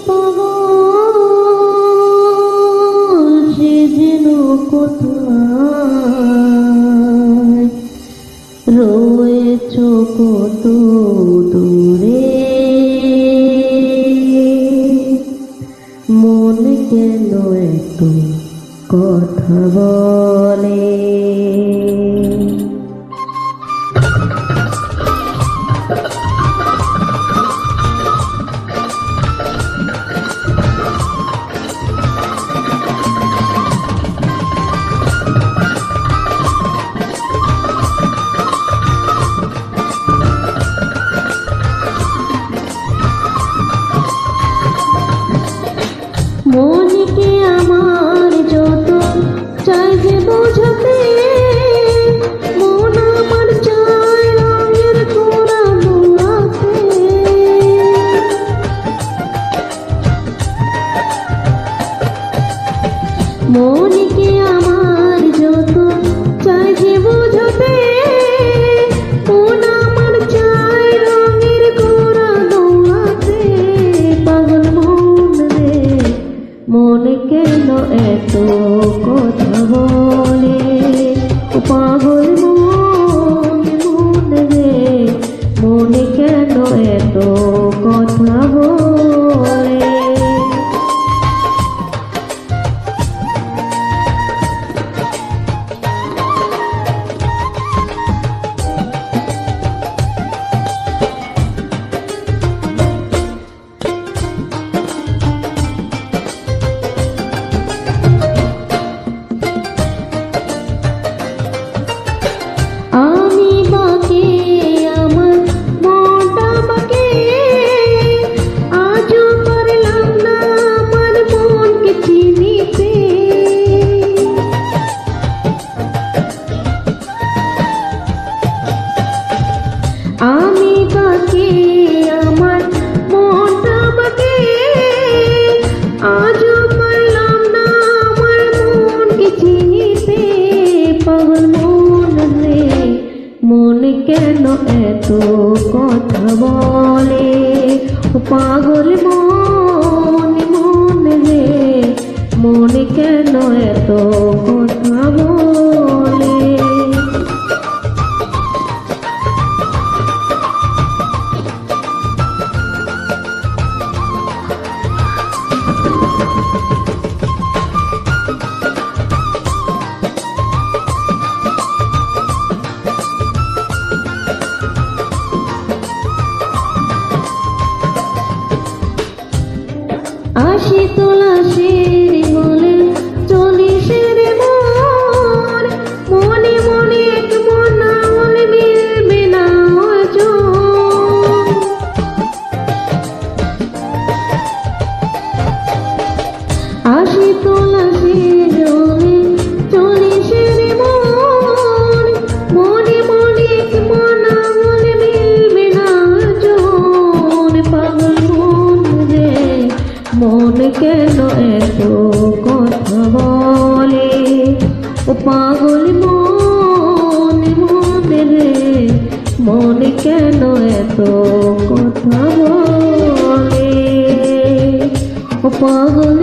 পাগল সে যেন কোথায় রয়েছ কত দূরে, মন কেন এত কথা বলে। মনকে আমার যত চাই যে বোঝাতে, মন আমার চায় রঙের কোরা নোড়াতে। মনকে আমার যত চাই যে বোঝাতে, মন আমার চায় রঙের কোরা নোড়াতে। পাগল মন রে, মন কেন এত কথা বলে। ও পাগল মন, মন রে, মন কেন এত কথা বলে। আমি বাকে আমার মনটা বাকে, আজও পারলাম না আমার মনকে চিনিতে। আমি বাকে আমার মনটা বাকে, আজও পারলাম না আমার মনকে চিনিতে। পাগল মন রে, মন কেন এত কথা বলে। ও পাগল মন, মন রে, মন কেন এত কথা বলে। আশি তোলাশের বলে চল্লিশের মন, মনে মনে এক মন না হলে মিলবে না ওজন। আশি তোলাশের বলে চল্লিশের মন, মনে মনে এক মন না হলে মিলবে না ওজন। পাগল মন রে, মন কেন এত কথা বলে। ও পাগল মন, মন রে, মন কেন এত কথা বলে। ও পাগল